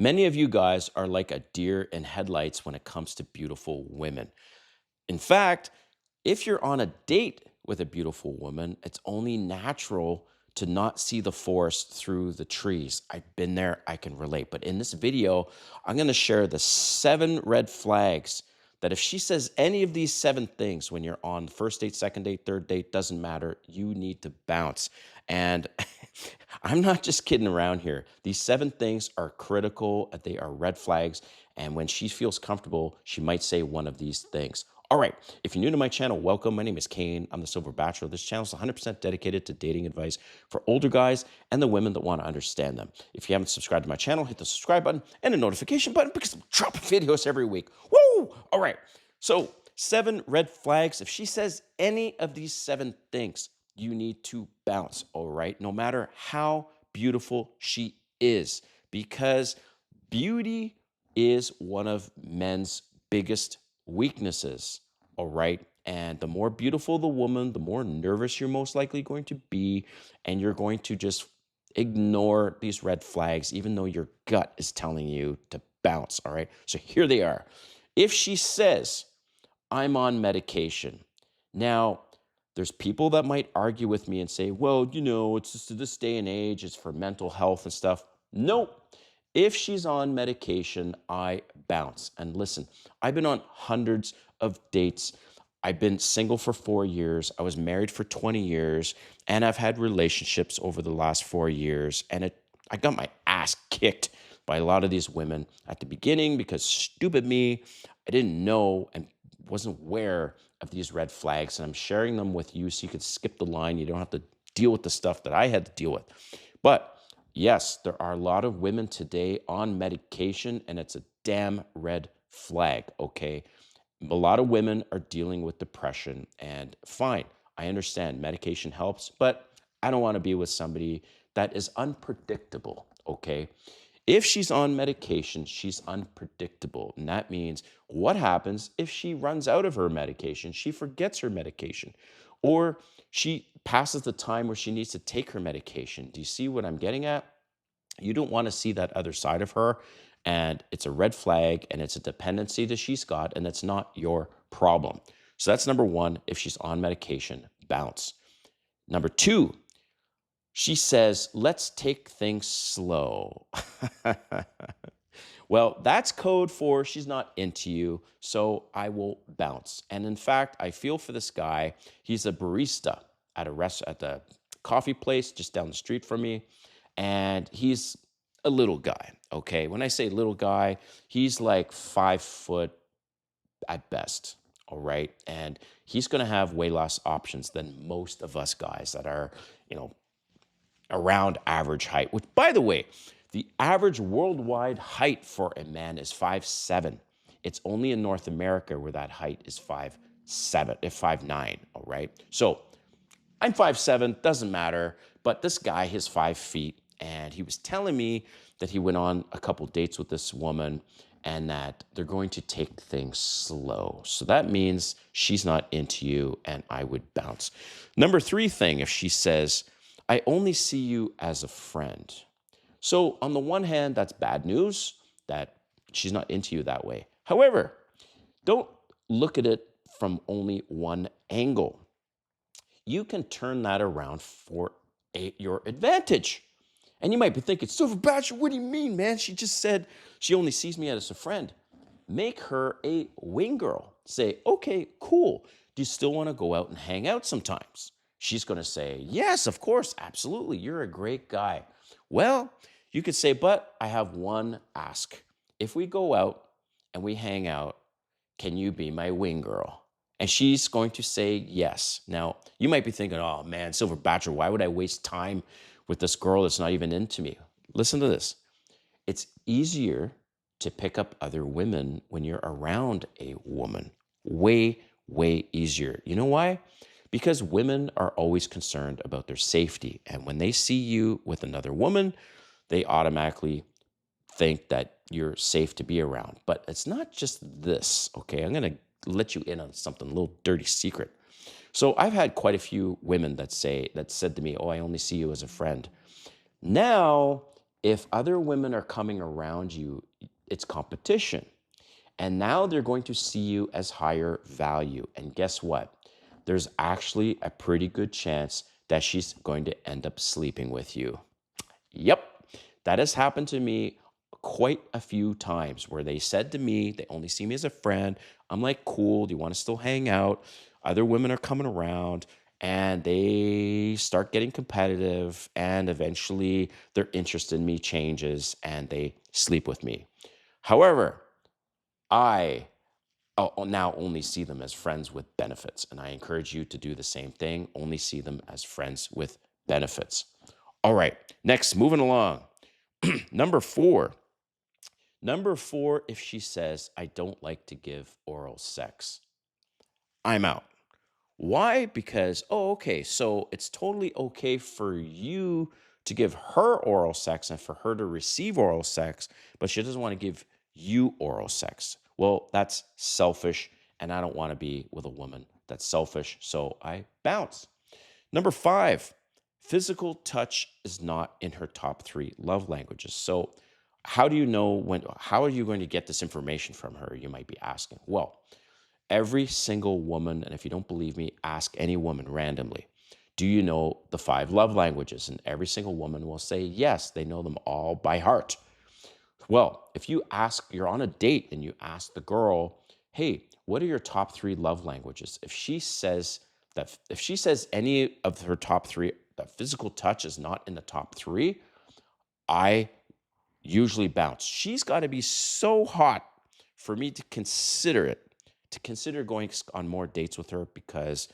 Many of you guys are like a deer in headlights when it comes to beautiful women. In fact, if you're on a date with a beautiful woman, it's only natural to not see the forest through the trees. I've been there, I can relate. But in this video, I'm going to share the 7 red flags that if she says any of these 7 things when you're on first date, second date, third date, doesn't matter, you need to bounce. And I'm not just kidding around here. These 7 things are critical, they are red flags. And when she feels comfortable, she might say one of these things. All right, if you're new to my channel, welcome. My name is Kane. I'm the Silver Bachelor. This channel is 100% dedicated to dating advice for older guys and the women that want to understand them. If you haven't subscribed to my channel, hit the subscribe button and the notification button because I'm dropping videos every week. Woo! All right, so 7 red flags. If she says any of these 7 things, you need to bounce, all right? No matter how beautiful she is, because beauty is one of men's biggest weaknesses, all right? And the more beautiful the woman, the more nervous you're most likely going to be, and you're going to just ignore these red flags, even though your gut is telling you to bounce, all right? So here they are. If she says, I'm on medication. Now, there's people that might argue with me and say, well, it's just to this day and age, it's for mental health and stuff. Nope. If she's on medication, I bounce. And listen, I've been on hundreds of dates. I've been single for 4 years. I was married for 20 years, and I've had relationships over the last 4 years. And I got my ass kicked by a lot of these women at the beginning because stupid me, I didn't know and wasn't aware of these red flags. And I'm sharing them with you so you could skip the line. You don't have to deal with the stuff that I had to deal with. But yes, there are a lot of women today on medication, and it's a damn red flag, okay? A lot of women are dealing with depression, and fine, I understand medication helps, but I don't want to be with somebody that is unpredictable, okay? If she's on medication, she's unpredictable, and that means what happens if she runs out of her medication, she forgets her medication, or she passes the time where she needs to take her medication. Do you see what I'm getting at? You don't want to see that other side of her, and it's a red flag, and it's a dependency that she's got, and it's not your problem. So that's number 1. If she's on medication, bounce. Number 2, she says, let's take things slow. Well, that's code for she's not into you, so I will bounce. And in fact, I feel for this guy. He's a barista at at the coffee place just down the street from me, and he's a little guy, okay? When I say little guy, he's like 5 foot at best, all right? And he's going to have way less options than most of us guys that are, around average height, which, by the way, the average worldwide height for a man is 5'7". It's only in North America where that height is 5'9", all right? So I'm 5'7", doesn't matter, but this guy is 5 feet, and he was telling me that he went on a couple dates with this woman and that they're going to take things slow. So that means she's not into you, and I would bounce. Number 3 thing, if she says, I only see you as a friend. So on the one hand, that's bad news that she's not into you that way. However, don't look at it from only one angle. You can turn that around for your advantage. And you might be thinking, Silver Bachelor, what do you mean, man? She just said she only sees me as a friend. Make her a wing girl. Say, okay, cool. Do you still want to go out and hang out sometimes? She's going to say, yes, of course, absolutely. You're a great guy. Well, you could say, but I have one ask. If we go out and we hang out, can you be my wing girl? And she's going to say yes. Now, you might be thinking, oh man, Silver Bachelor, why would I waste time with this girl that's not even into me? Listen to this. It's easier to pick up other women when you're around a woman. Way, way easier. You know why? Because women are always concerned about their safety. And when they see you with another woman, they automatically think that you're safe to be around. But it's not just this, okay? I'm going to let you in on something, a little dirty secret. So I've had quite a few women that said to me, oh, I only see you as a friend. Now, If other women are coming around you, it's competition. And now they're going to see you as higher value. And guess what? There's actually a pretty good chance that she's going to end up sleeping with you. Yep, that has happened to me quite a few times where they said to me, they only see me as a friend. I'm like, cool, do you want to still hang out? Other women are coming around and they start getting competitive, and eventually their interest in me changes and they sleep with me. However, I now only see them as friends with benefits, and I encourage you to do the same thing. Only see them as friends with benefits. All right, next, moving along. Number four. Number four, if she says, I don't like to give oral sex, I'm out. Why? Because, oh, okay, so it's totally okay for you to give her oral sex and for her to receive oral sex, but she doesn't want to give you oral sex. Well, that's selfish, and I don't want to be with a woman that's selfish, so I bounce. Number five, physical touch is not in her top three love languages. So, how do you know how are you going to get this information from her? You might be asking. Well, every single woman, and if you don't believe me, ask any woman randomly. Do you know the five love languages? And every single woman will say yes, they know them all by heart. Well, if you're on a date and you ask the girl, hey, what are your top three love languages? If she says any of her top three, that physical touch is not in the top three, I usually bounce. She's got to be so hot for me to consider going on more dates with her, because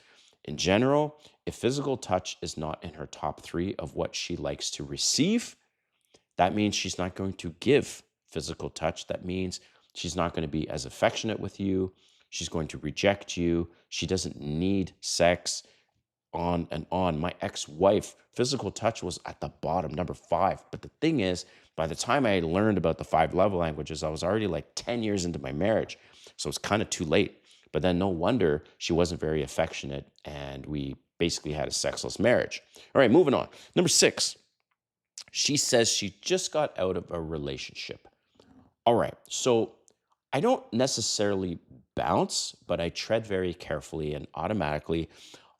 in general, if physical touch is not in her top three of what she likes to receive, that means she's not going to give physical touch. That means she's not going to be as affectionate with you. She's going to reject you. She doesn't need sex, on and on. My ex-wife, physical touch was at the bottom, number five. But the thing is, by the time I learned about the five love languages, I was already like 10 years into my marriage. So it's kind of too late. But then no wonder she wasn't very affectionate, and we basically had a sexless marriage. All right, moving on. Number six, she says she just got out of a relationship. All right, so I don't necessarily bounce, but I tread very carefully, and automatically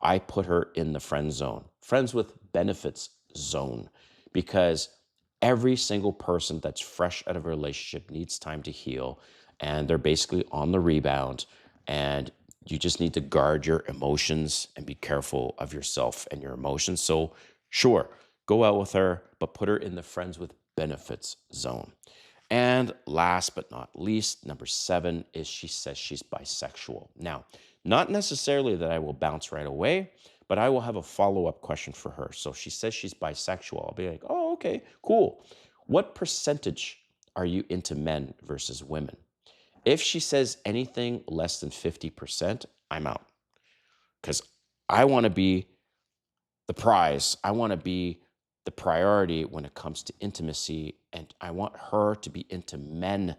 I put her in the friend zone, friends with benefits zone, because every single person that's fresh out of a relationship needs time to heal, and they're basically on the rebound. And you just need to guard your emotions and be careful of yourself and your emotions. So, sure, go out with her, but put her in the friends with benefits zone. And last but not least, number seven is she says she's bisexual. Now, not necessarily that I will bounce right away, but I will have a follow-up question for her. So if she says she's bisexual, I'll be like, oh, okay, cool. What percentage are you into men versus women? If she says anything less than 50%, I'm out, because I want to be the prize. I want to be the priority when it comes to intimacy, and I want her to be into men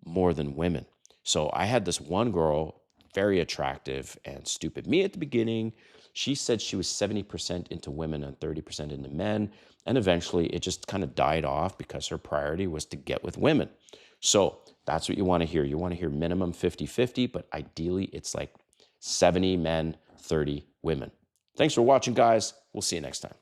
more than women. So I had this one girl, very attractive and stupid me at the beginning. She said she was 70% into women and 30% into men. And eventually it just kind of died off because her priority was to get with women. So that's what you want to hear. You want to hear minimum 50-50, but ideally it's like 70 men, 30 women. Thanks for watching, guys. We'll see you next time.